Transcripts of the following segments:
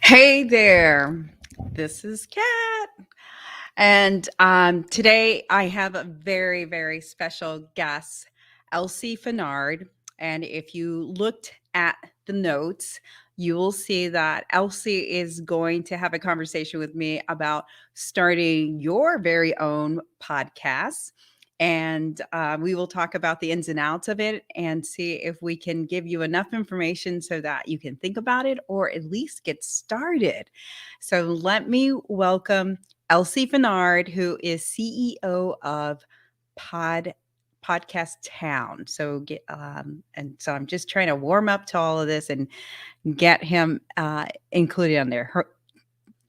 Hey there, this is Kat. And today I have a very, very special guest, Elzie Flenard. And if you looked at the notes, you will see that Elsie is going to have a conversation with me about starting your very own podcast. And we will talk about the ins and outs of it and see if we can give you enough information so that you can think about it or at least get started. So let me welcome Elzie Flenard, who is CEO of Pod Podcast Town. So I'm just trying to warm up to all of this and get him included on there.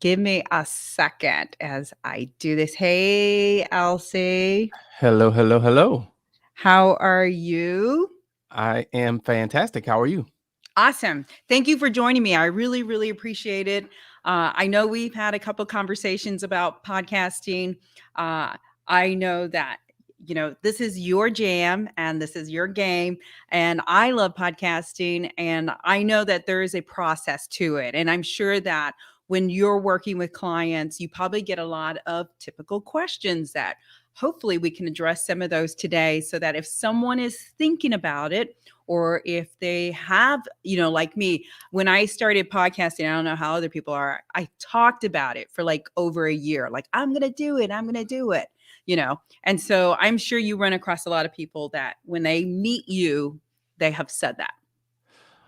Give me a second as I do this. Hey, Elsie. Hello, hello, hello. How are you? I am fantastic. How are you? Awesome. Thank you for joining me. I really, really appreciate it. I know we've had a couple conversations about podcasting. I know that, this is your jam and this is your game. And I love podcasting. And I know that there is a process to it. And I'm sure that when you're working with clients, you probably get a lot of typical questions that hopefully we can address some of those today so that if someone is thinking about it, or if they have, like me, when I started podcasting, I don't know how other people are, I talked about it for like over a year. Like, I'm going to do it. I'm going to do it, And so I'm sure you run across a lot of people that when they meet you, they have said that,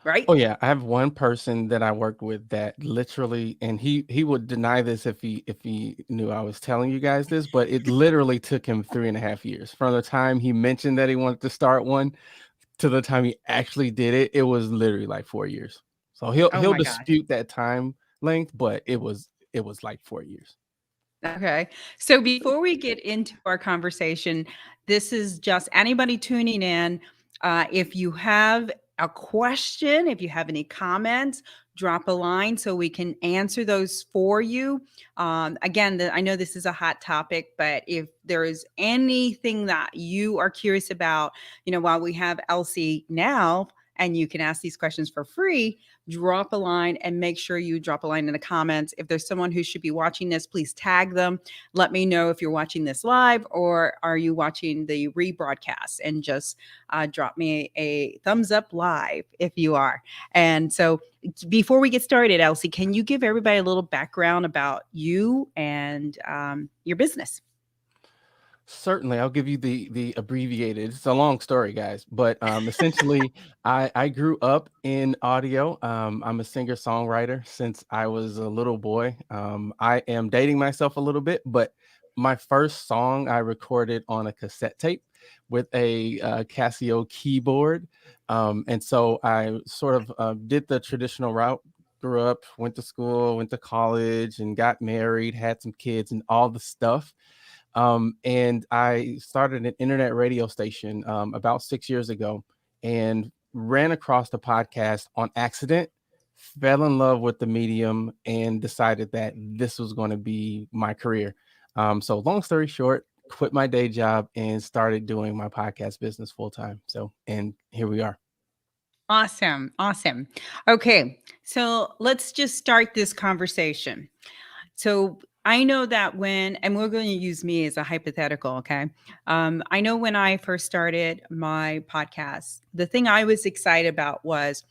right? Oh yeah, I have one person that I worked with that literally, and he would deny this if he knew I was telling you guys this, but it literally took him 3.5 years from the time he mentioned that he wanted to start one to the time he actually did it. It was literally like 4 years. So he'll Oh he'll my gosh. dispute that time length, but it was like 4 years. Okay. So before we get into our conversation, this is just anybody tuning in. If you have a question, if you have any comments, drop a line so we can answer those for you. Again, I know this is a hot topic, but if there is anything that you are curious about, while we have Elsie now, and you can ask these questions for free, drop a line and make sure you drop a line in the comments. If there's someone who should be watching this, please tag them. Let me know if you're watching this live or are you watching the rebroadcast, and just drop me a thumbs up live if you are. And so before we get started, Elsie, can you give everybody a little background about you and your business? Certainly, I'll give you the abbreviated. It's a long story, guys, but essentially, I grew up in audio. I'm a singer-songwriter since I was a little boy. I am dating myself a little bit, but my first song I recorded on a cassette tape with a Casio keyboard, and so I sort of did the traditional route. Grew up, went to school, went to college, and got married, had some kids, and all the stuff. And I started an internet radio station about 6 years ago and ran across the podcast on accident, fell in love with the medium, and decided that this was going to be my career. So, long story short, quit my day job and started doing my podcast business full time. So, and here we are. Awesome. Awesome. Okay. So let's just start this conversation. So I know that and we're going to use me as a hypothetical, okay? I know when I first started my podcast, the thing I was excited about was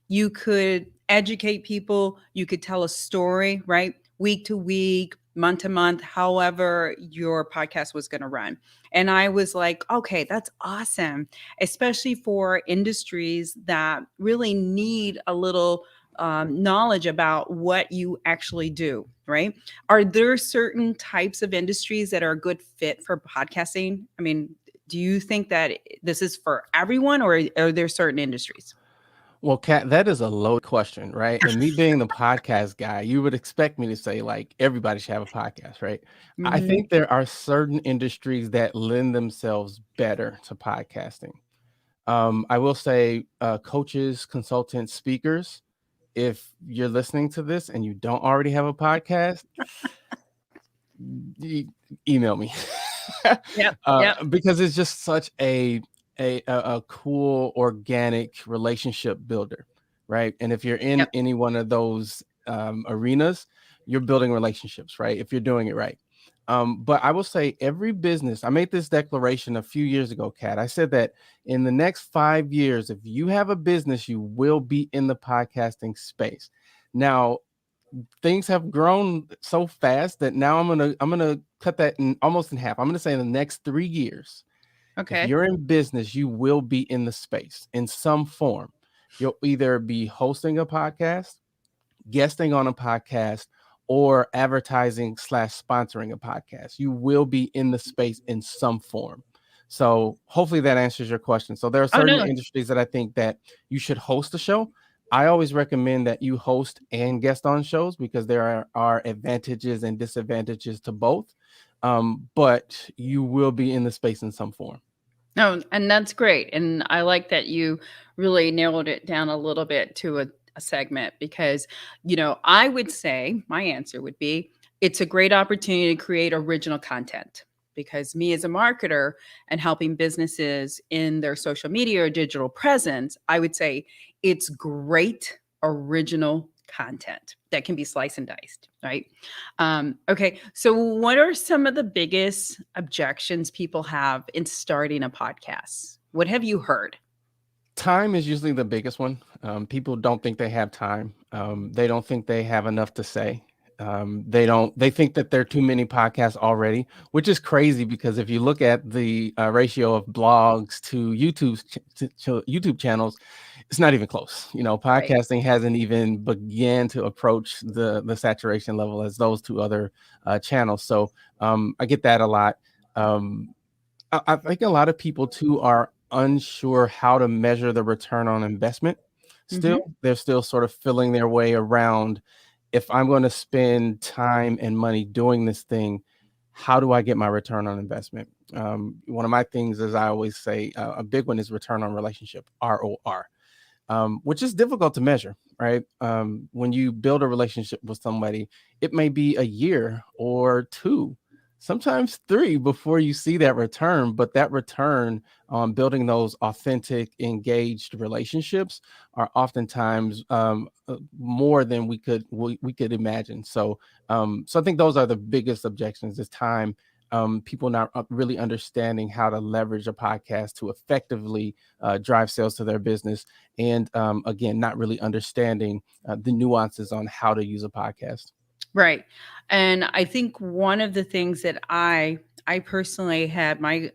you could educate people, you could tell a story, right? Week to week, month to month, however your podcast was going to run. And I was like, okay, that's awesome, especially for industries that really need a little knowledge about what you actually do, right? Are there certain types of industries that are a good fit for podcasting? I mean, do you think that this is for everyone, or are there certain industries? Well, Kat, that is a loaded question, right? And me being the podcast guy, you would expect me to say, like, everybody should have a podcast, right? I Mhm. think there are certain industries that lend themselves better to podcasting. I will say, coaches, consultants, speakers, if you're listening to this and you don't already have a podcast, e- email me. Yep, yep. Because it's just such a cool organic relationship builder, right? And if you're in Yep. any one of those arenas, you're building relationships, right? If you're doing it right. But I will say every business, I made this declaration a few years ago, Kat. I said that in the next 5 years, if you have a business, you will be in the podcasting space. Now, things have grown so fast that now I'm gonna cut that in almost in half. I'm gonna say in the next 3 years, if Okay. you're in business, you will be in the space in some form. You'll either be hosting a podcast, guesting on a podcast, or advertising slash sponsoring a podcast. You will be in the space in some form. So hopefully that answers your question. So there are Oh certain no. industries that I think that you should host a show. I always recommend that you host and guest on shows because there are advantages and disadvantages to both. But you will be in the space in some form. No, and that's great. And I like that you really narrowed it down a little bit to a segment because, I would say my answer would be it's a great opportunity to create original content. Because me as a marketer and helping businesses in their social media or digital presence, I would say it's great original content that can be sliced and diced, right? Okay, so what are some of the biggest objections people have in starting a podcast? What have you heard? Time is usually the biggest one. People don't think they have time. They don't think they have enough to say. They think that there are too many podcasts already, which is crazy because if you look at the ratio of blogs to YouTube channels, it's not even close. Right. Podcasting hasn't even began to approach the saturation level as those two other channels. So I get that a lot. I think a lot of people too are unsure how to measure the return on investment. Still, Hmm. they're still sort of filling their way around. If I'm going to spend time and money doing this thing, how do I get my return on investment? One of my things is I always say a big one is return on relationship, ROR, which is difficult to measure, right? When you build a relationship with somebody, it may be a year or two, sometimes three before you see that return. But that return on building those authentic, engaged relationships are oftentimes more than we could imagine. So I think those are the biggest objections: is time. People not really understanding how to leverage a podcast to effectively drive sales to their business, and again, not really understanding the nuances on how to use a podcast. Right. And I think one of the things that I personally had my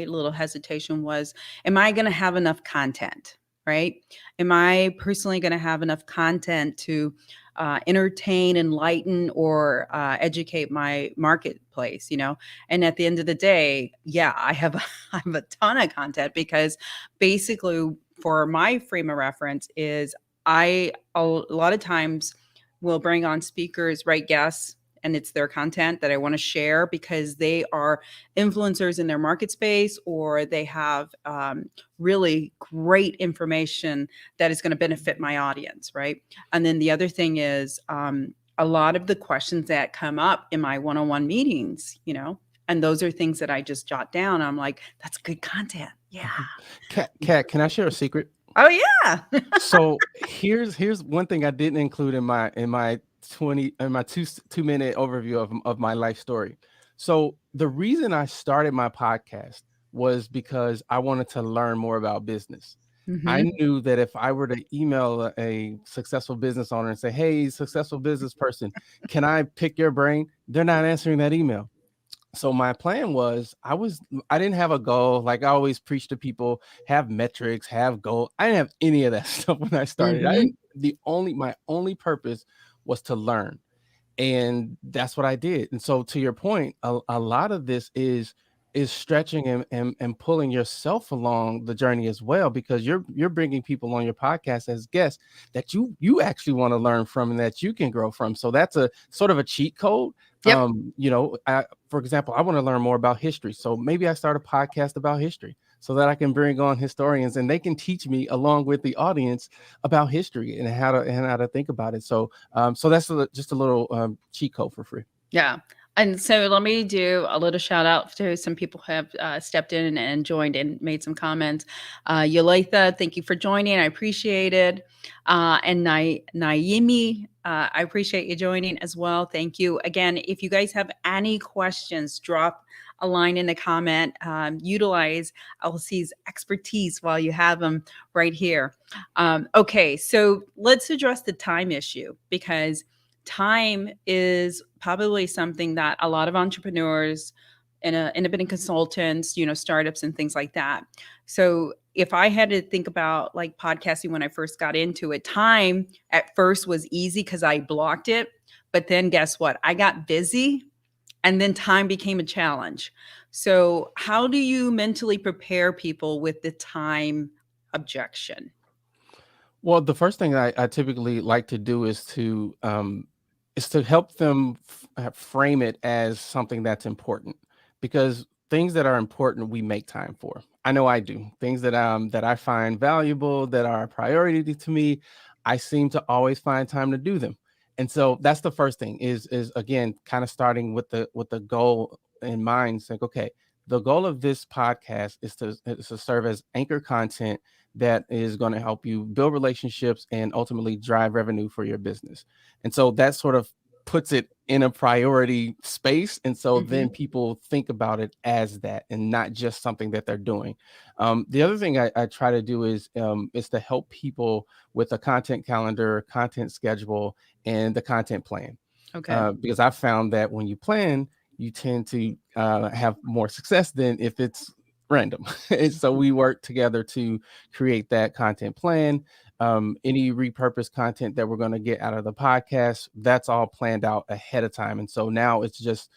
little hesitation was, am I going to have enough content? Right? Am I personally going to have enough content to entertain, enlighten, or educate my marketplace? And at the end of the day, yeah, I have I have a ton of content because basically, for my frame of reference, is a lot of times will bring on speakers, right? Guests, and it's their content that I want to share because they are influencers in their market space, or they have really great information that is going to benefit my audience, right? And then the other thing is a lot of the questions that come up in my one-on-one meetings, and those are things that I just jot down. I'm like, that's good content. Yeah. Kat, can I share a secret? Oh yeah. So here's one thing I didn't include in my 2 minute overview of my life story. So the reason I started my podcast was because I wanted to learn more about business. I Hmm. knew that if I were to email a successful business owner and say, "Hey, successful business person, can I pick your brain?" They're not answering that email. So my plan was I didn't have a goal. Like I always preach to people, have metrics, have goal. I didn't have any of that stuff when I started. I Hmm. didn't My only purpose was to learn. And that's what I did. And so to your point, a lot of this is stretching and pulling yourself along the journey as well, because you're bringing people on your podcast as guests that you actually want to learn from and that you can grow from. So that's a sort of a cheat code. Yep. For example, I want to learn more about history. So maybe I start a podcast about history so that I can bring on historians and they can teach me along with the audience about history and how to think about it. So that's just a little cheat code for free. Yeah. And so let me do a little shout out to some people who have stepped in and joined and made some comments. Yolitha, thank you for joining. I appreciate it. And Naimi, I appreciate you joining as well. Thank you. Again, if you guys have any questions, drop a line in the comment. Utilize Elsie's expertise while you have them right here. Okay, so let's address the time issue, because time is probably something that a lot of entrepreneurs and independent consultants, startups and things like that. So if I had to think about like podcasting when I first got into it, time at first was easy because I blocked it. But then guess what? I got busy, and then time became a challenge. So how do you mentally prepare people with the time objection? Well, the first thing I typically like to do is to help them frame it as something that's important, because things that are important we make time for. I know I do. Things that I find valuable, that are a priority to me, I seem to always find time to do them. And so that's the first thing is again kind of starting with the goal in mind. It's like, okay, the goal of this podcast is to serve as anchor content that is going to help you build relationships and ultimately drive revenue for your business. And so that sort of puts it in a priority space. And so then Mhm. people think about it as that and not just something that they're doing. The other thing I try to do is to help people with a content calendar, content schedule, and the content plan. Okay. Because I've found that when you plan, you tend to have more success than if it's random. And so we work together to create that content plan. Any repurposed content that we're going to get out of the podcast, that's all planned out ahead of time. And so now it's just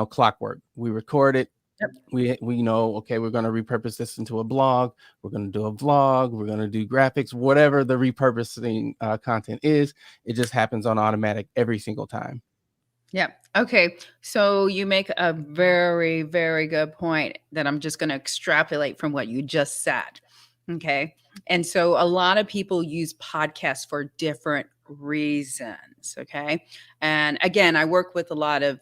clockwork. We record it. Yep. We know, okay, we're going to repurpose this into a blog. We're going to do a vlog. We're going to do graphics, whatever the repurposing content is. It just happens on automatic every single time. Yeah. Okay. So you make a very, very good point that I'm just going to extrapolate from what you just said. Okay. And so a lot of people use podcasts for different reasons. Okay. And again, I work with a lot of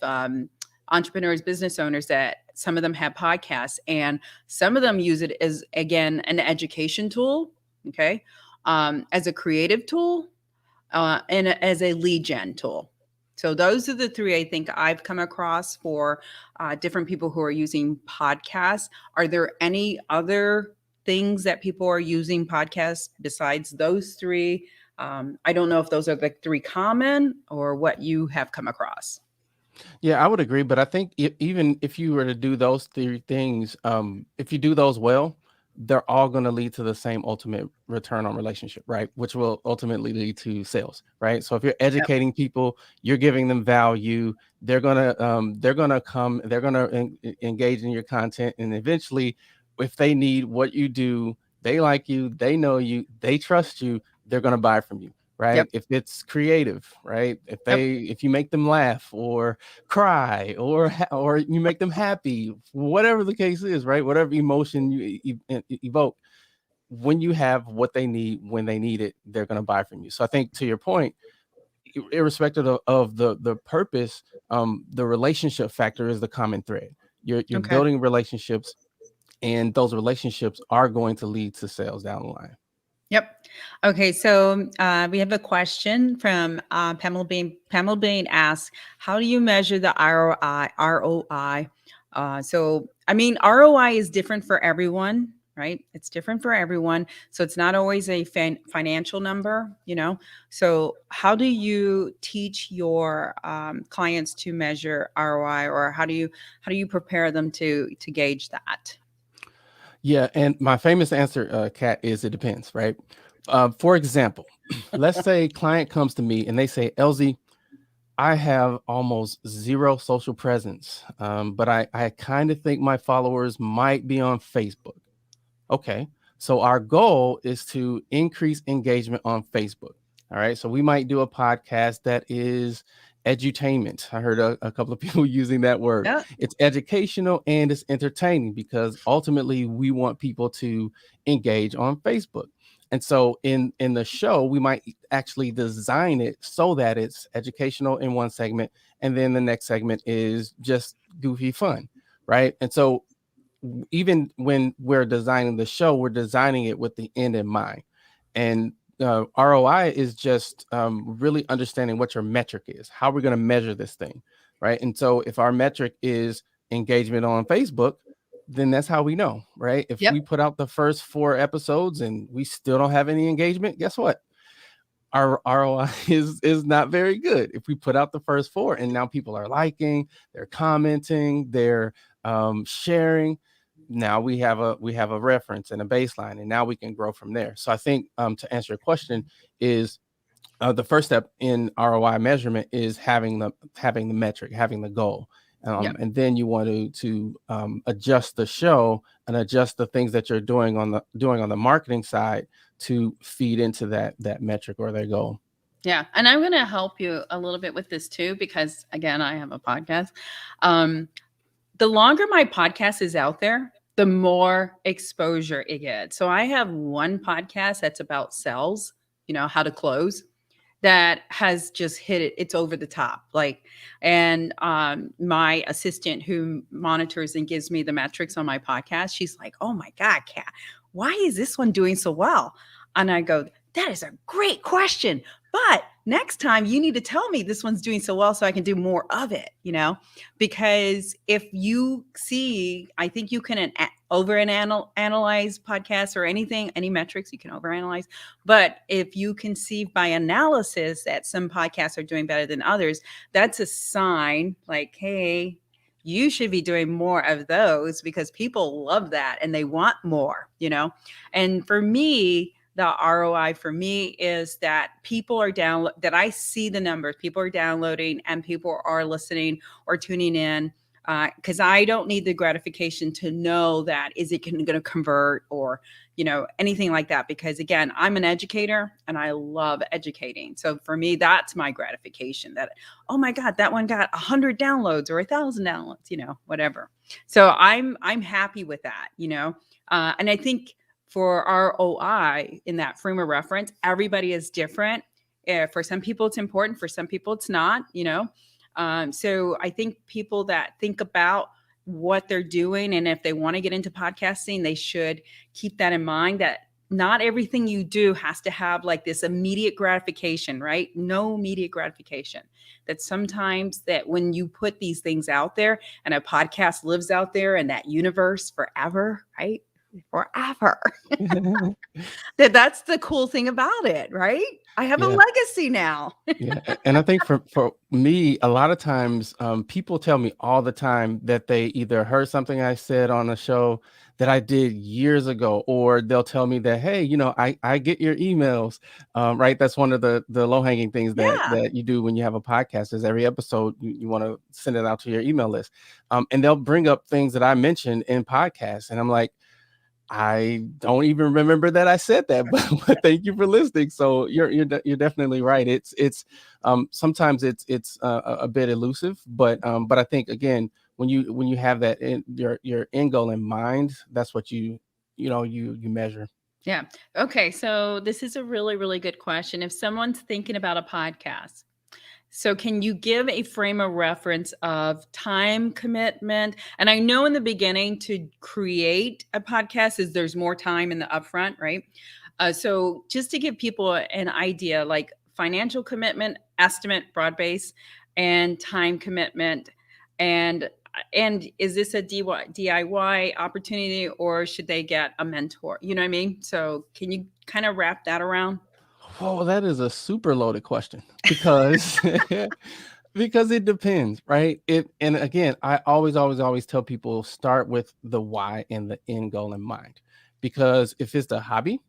entrepreneurs, business owners that some of them have podcasts, and some of them use it as, again, an education tool. Okay. As a creative tool, and as a lead gen tool. So those are the three I think I've come across for different people who are using podcasts. Are there any other things that people are using podcasts besides those three? I don't know if those are the three common or what you have come across. Yeah, I would agree. But I think even if you were to do those three things, if you do those well, they're all going to lead to the same ultimate return on relationship, right? Which will ultimately lead to sales, right? So if you're Yep. educating people, you're giving them value, they're gonna come, they're gonna engage in your content, and eventually, if they need what you do, they like you, they know you, they trust you, they're gonna buy from you, Yep. right? If it's creative, right? Yep. If you make them laugh or cry or you make them happy, whatever the case is, right? Whatever emotion you evoke, when you have what they need when they need it, they're going to buy from you. So I think, to your point, irrespective of the purpose, the relationship factor is the common thread. You're Okay. building relationships, and those relationships are going to lead to sales down the line. Yep. Okay. So we have a question from Pamela Bain. Pamela Bain asks, "How do you measure the ROI?" ROI. So, I mean, ROI is different for everyone, right? It's different for everyone. So it's not always a financial number, you know. So how do you teach your clients to measure ROI, or how do you prepare them to gauge that? Yeah, and my famous answer, Kat, is it depends, right? For example, let's say a client comes to me and they say, Elzie, I have almost zero social presence, but I kind of think my followers might be on Facebook. Okay. So our goal is to increase engagement on Facebook. All right. So we might do a podcast that is edutainment. I heard a couple of people using that word. Yeah. It's educational and it's entertaining, because ultimately we want people to engage on Facebook. And so in the show, we might actually design it so that it's educational in one segment, and then the next segment is just goofy fun. Right. And so even when we're designing the show, we're designing it with the end in mind. And ROI is just really understanding what your metric is, how we're going to measure this thing, right? And so if our metric is engagement on Facebook, then that's how we know, right? If Yep. we put out the first 4 episodes and we still don't have any engagement, guess what? Our ROI is not very good. If we put out the first 4 and now people are liking, they're commenting, they're sharing, now we have a reference and a baseline, and now we can grow from there. So I think to answer your question is the first step in ROI measurement is having the metric, having the goal, Yep. and then you want to adjust the show and adjust the things that you're doing on the marketing side to feed into that metric or their goal. Yeah. And I'm going to help you a little bit with this too, because again, I have a podcast. The longer my podcast is out there, the more exposure it gets. So I have one podcast that's about sales, how to close, that has just hit it. It's over the top. And my assistant who monitors and gives me the metrics on my podcast, she's like, "Oh my God, Kat, why is this one doing so well?" And I go, "That is a great question. But next time you need to tell me this one's doing so well so I can do more of it, because if you see, I think you can analyze podcasts or anything, any metrics you can overanalyze. But if you can see by analysis that some podcasts are doing better than others, that's a sign like, hey, you should be doing more of those because people love that and they want more, And for me, the ROI for me is that people are that I see the numbers, people are downloading and people are listening or tuning in, because I don't need the gratification to know that is it going to convert or, anything like that. Because again, I'm an educator and I love educating. So for me, that's my gratification that, oh my God, that one got 100 downloads or 1,000 downloads, whatever. So I'm happy with that, and I think for ROI in that frame of reference, everybody is different. For some people, it's important. For some people, it's not, So I think people that think about what they're doing and if they want to get into podcasting, they should keep that in mind, that not everything you do has to have like this immediate gratification, right? No immediate gratification. That sometimes that when you put these things out there and a podcast lives out there in that universe forever, right? Forever. That's the cool thing about it, right? I have a Yeah. legacy now. Yeah, and I think for me, a lot of times, people tell me all the time that they either heard something I said on a show that I did years ago, or they'll tell me that, hey, I get your emails, right? That's one of the low hanging things that Yeah. that you do when you have a podcast is every episode you want to send it out to your email list, and they'll bring up things that I mentioned in podcasts, and I'm like, I don't even remember that I said that, but thank you for listening. So you're definitely right. It's sometimes it's a bit elusive, but I think again when you have that in your end goal in mind, that's what you measure. Yeah. Okay. So this is a really, really good question. If someone's thinking about a podcast, so can you give a frame of reference of time commitment? And I know in the beginning to create a podcast is there's more time in the upfront, right? So just to give people an idea, like financial commitment, estimate, broad base, and time commitment, and is this a DIY opportunity or should they get a mentor? You know what I mean? So can you kind of wrap that around? Well, that is a super loaded question because because it depends, right? And again, I always tell people start with the why and the end goal in mind. Because if it's a hobby,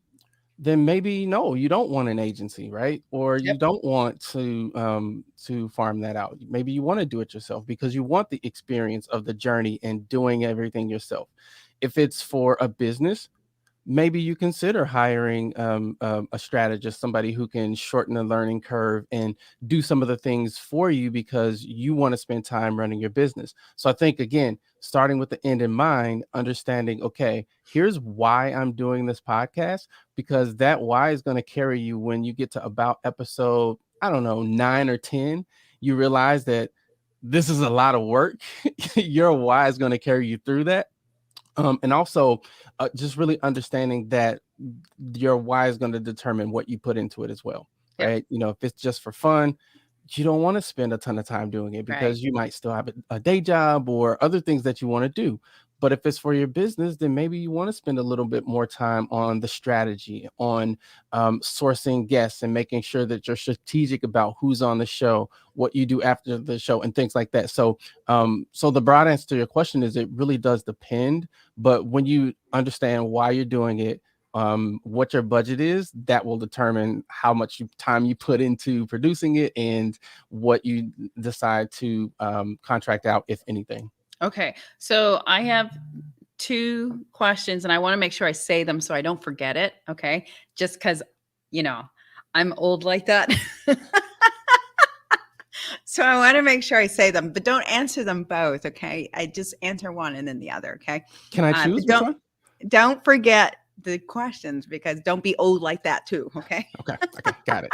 then maybe no, you don't want an agency, right? Or you Yep. don't want to farm that out. Maybe you want to do it yourself because you want the experience of the journey and doing everything yourself. If it's for a business, maybe you consider hiring a strategist, somebody who can shorten the learning curve and do some of the things for you because you want to spend time running your business. So I think, again, starting with the end in mind, understanding, okay, here's why I'm doing this podcast, because that why is going to carry you when you get to about episode, I don't know, 9 or 10, you realize that this is a lot of work. Your why is going to carry you through that. And also just really understanding that your why is going to determine what you put into it as well, Yep. right? If it's just for fun, you don't want to spend a ton of time doing it Right. because you might still have a day job or other things that you want to do. But if it's for your business, then maybe you want to spend a little bit more time on the strategy, on sourcing guests and making sure that you're strategic about who's on the show, what you do after the show, and things like that. So the broad answer to your question is it really does depend. But when you understand why you're doing it, what your budget is, that will determine how much time you put into producing it and what you decide to contract out, if anything. Okay. So I have two questions and I want to make sure I say them so I don't forget it. Okay. Just because, you know, I'm old like that. So I want to make sure I say them, but don't answer them both. Okay. I just answer one and then the other. Okay. Can I But choose which one? don't forget the questions because don't be old like that too. Okay. Okay. Got it.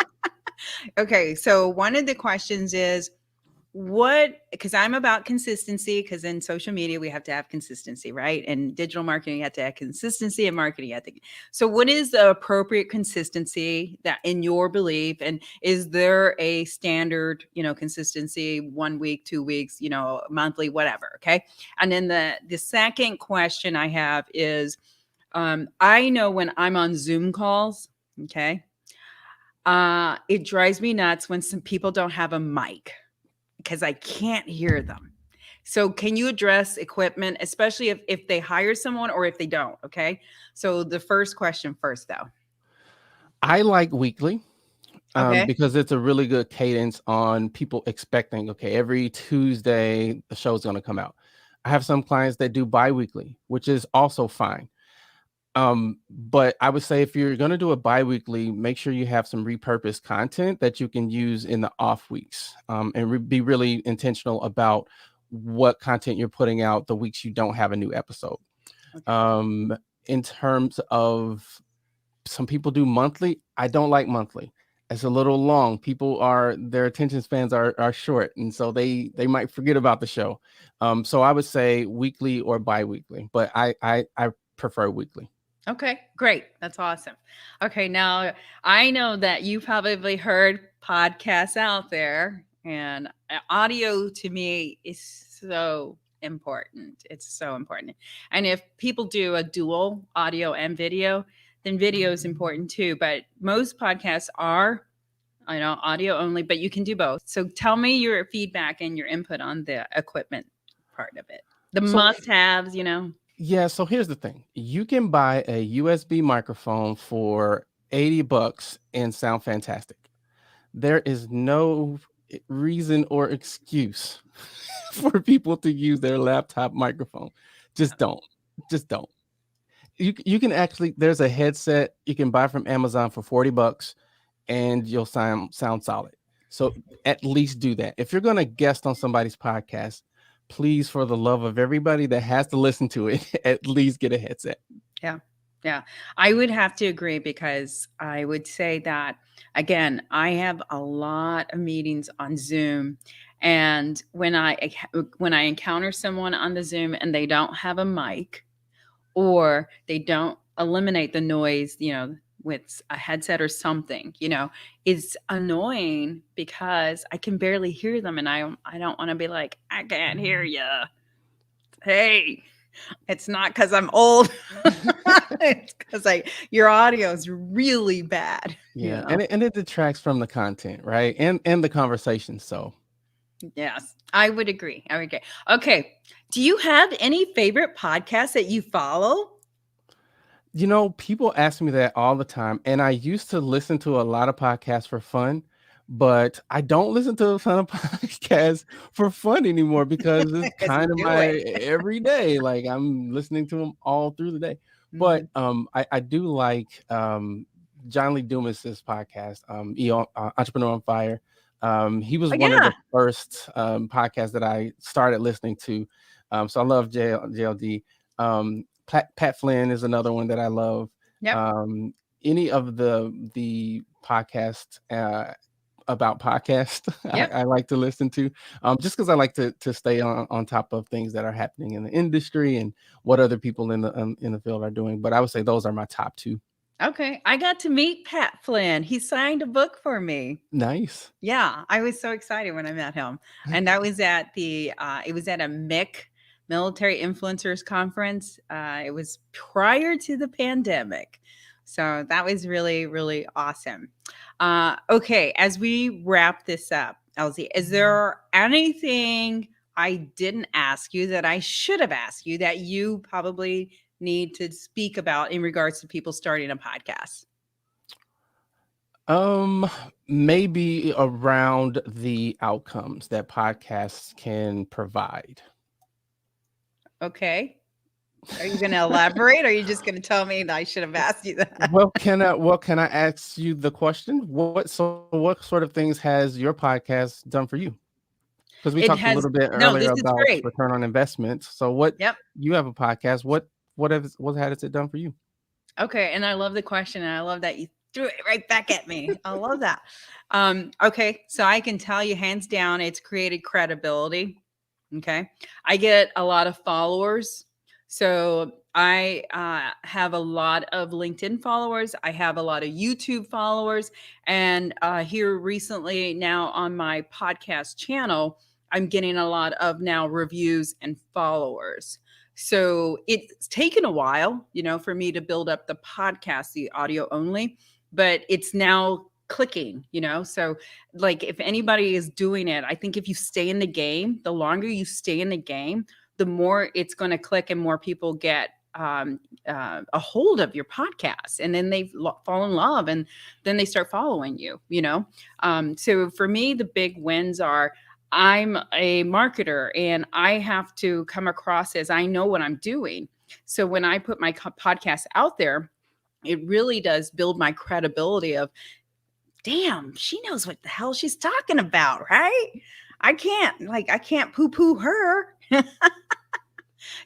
Okay. So one of the questions is, because I'm about consistency, because in social media we have to have consistency, right? And digital marketing, you have to have consistency, and marketing, so what is the appropriate consistency that in your belief, and is there a standard, consistency, 1 week, 2 weeks, monthly, whatever? Okay. And then the second question I have is, I know when I'm on Zoom calls, okay, it drives me nuts when some people don't have a mic, because I can't hear them. So can you address equipment, especially if they hire someone or if they don't? Okay. So the first question first, though. I like weekly Okay. because it's a really good cadence on people expecting, okay, every Tuesday the show's going to come out. I have some clients that do bi-weekly, which is also fine. But I would say if you're going to do it bi-weekly, make sure you have some repurposed content that you can use in the off weeks, and be really intentional about what content you're putting out the weeks you don't have a new episode. Okay. In terms of, some people do monthly. I don't like monthly. It's a little long. Their attention spans are short, and so they might forget about the show. So I would say weekly or bi-weekly, but I prefer weekly. Okay, great. That's awesome. Okay, now I know that you probably heard podcasts out there, and audio to me is so important. It's so important. And if people do a dual audio and video, then video is important too. But most podcasts are, audio only, but you can do both. So tell me your feedback and your input on the equipment part of it. The So must-haves. yeah, so here's the thing. You can buy a USB microphone for $80 and sound fantastic. There is no reason or excuse for people to use their laptop microphone. Just don't. Just don't. You can actually, there's a headset you can buy from Amazon for $40 and you'll sound solid. So at least do that. If you're going to guest on somebody's podcast, please, for the love of everybody that has to listen to it, at least get a headset. Yeah. Yeah. I would have to agree, because I would say that, again, I have a lot of meetings on Zoom, and when I encounter someone on the Zoom and they don't have a mic, or they don't eliminate the noise, with a headset or something, is annoying, because I can barely hear them, and I don't want to be like, I can't hear you. Hey, it's not because I'm old. It's because your audio is really bad. Yeah, and it detracts from the content, right? And the conversation. So Yes, I would agree. Okay. Do you have any favorite podcasts that you follow? people ask me that all the time, and I used to listen to a lot of podcasts for fun, but I don't listen to a ton of podcasts for fun anymore because it's Because you kind of do my it. everyday. Like, I'm listening to them all through the day. But Mhm. I do like John Lee Dumas's podcast, Entrepreneur on Fire. He was Oh, one of yeah. the first podcasts that I started listening to. So I love JLD. Pat Flynn is another one that I love. Yep. Any of the podcast about podcasts. Yep. I like to listen to, just because I like to stay on top of things that are happening in the industry and what other people in the field are doing. But I would say those are my top two. Okay. I got to meet Pat Flynn. He signed a book for me. Nice. Yeah, I was so excited when I met him. And that was at it was at a MIC, Military Influencers Conference. It was prior to the pandemic. So that was really, really awesome. Okay, as we wrap this up, Elsie, is there anything I didn't ask you that I should have asked you that you probably need to speak about in regards to people starting a podcast? Um, Maybe around the outcomes that podcasts can provide. Okay. Are you going to elaborate? Or are you just going to tell me that I should have asked you that? Can I ask you the question? What sort of things has your podcast done for you? Because we It talked a has, little bit no, this earlier is about great. return on investment. So Yep. you have a podcast. What has it done for you? Okay. And I love the question. And I love that you threw it right back at me. I love that. Okay. So I can tell you hands down, it's created credibility. Okay. I get a lot of followers. So I have a lot of LinkedIn followers. I have a lot of YouTube followers. And here recently, now on my podcast channel, I'm getting a lot of now reviews and followers. So it's taken a while, for me to build up the podcast, the audio only, but it's now clicking, so like if anybody is doing it, I think if you stay in the game, the longer you stay in the game, the more it's going to click and more people get a hold of your podcast, and then they fall in love, and then they start following you. So for me, the big wins are I'm a marketer and I have to come across as I know what I'm doing. So when I put my podcast out there, it really does build my credibility of, damn, she knows what the hell she's talking about, right? I can't poo-poo her.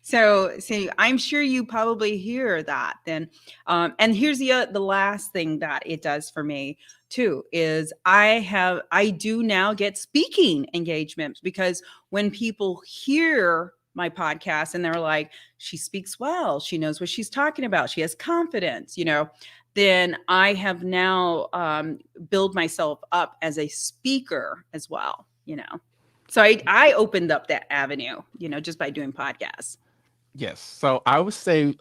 So I'm sure you probably hear that then. And here's the last thing that it does for me too, is I do now get speaking engagements, because when people hear my podcast and they're like, she speaks well, she knows what she's talking about, she has confidence, then I have now built myself up as a speaker as well, So I opened up that avenue, just by doing podcasts. Yes. So I would say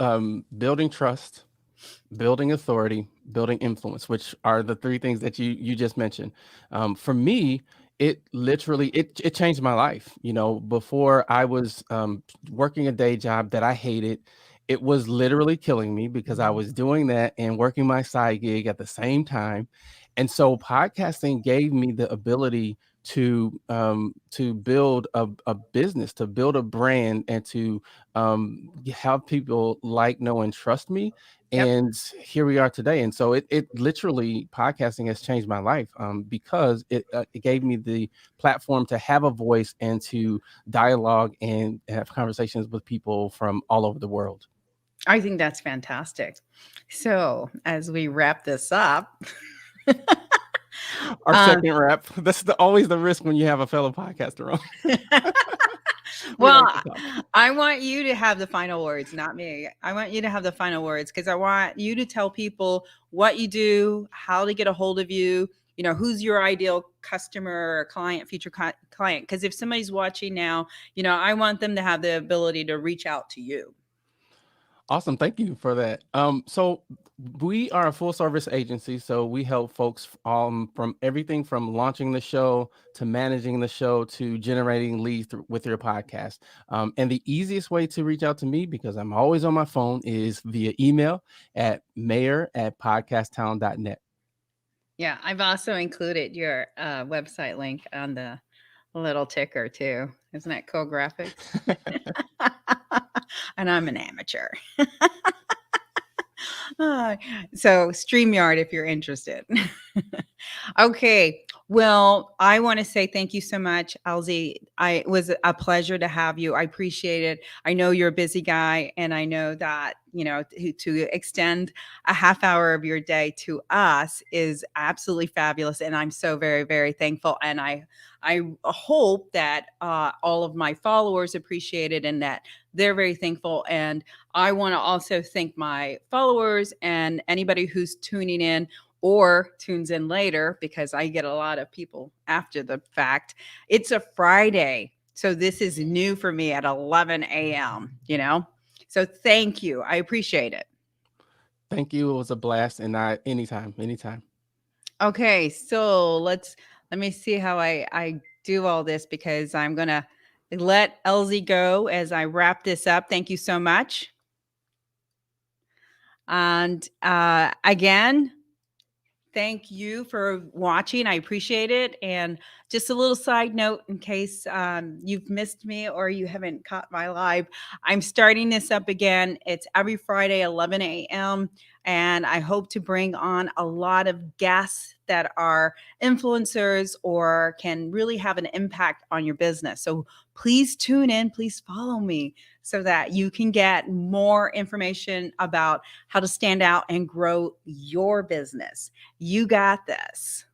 building trust, building authority, building influence, which are the three things that you just mentioned. For me, it literally it changed my life. Before I was working a day job that I hated. It was literally killing me because I was doing that and working my side gig at the same time. And so podcasting gave me the ability to build a business, to build a brand, and to have people like, know, and trust me. Yep. And here we are today. And so it literally, podcasting has changed my life because it gave me the platform to have a voice and to dialogue and have conversations with people from all over the world. I think that's fantastic. So as we wrap this up, Our second wrap. That's always the risk when you have a fellow podcaster on. well, I want you to have the final words, not me. I want you to have the final words, because I want you to tell people what you do, how to get a hold of you, who's your ideal customer or client, future client. Because if somebody's watching now, I want them to have the ability to reach out to you. Awesome. Thank you for that. So we are a full service agency. So we help folks from everything from launching the show to managing the show to generating leads with your podcast. And the easiest way to reach out to me, because I'm always on my phone, is via email at mayor@podcasttown.net. Yeah, I've also included your website link on the little ticker too. Isn't that cool graphics? And I'm an amateur. So StreamYard, if you're interested. Okay. Well, I want to say thank you so much, Elzie. It was a pleasure to have you. I appreciate it. I know you're a busy guy, and I know that, to extend a half hour of your day to us is absolutely fabulous. And I'm so very, very thankful. And I hope that all of my followers appreciate it and that they're very thankful. And I want to also thank my followers and anybody who's tuning in or tunes in later, because I get a lot of people after the fact. It's a Friday. So this is new for me at 11 a.m. So thank you. I appreciate it. Thank you. It was a blast. And anytime, anytime. Okay, so let me see how I do all this, because I'm gonna let Elzie go as I wrap this up. Thank you so much. And again, thank you for watching. I appreciate it. And just a little side note, in case you've missed me or you haven't caught my live, I'm starting this up again. It's every Friday, 11 a.m. And I hope to bring on a lot of guests that are influencers or can really have an impact on your business. So please tune in, please follow me so that you can get more information about how to stand out and grow your business. You got this.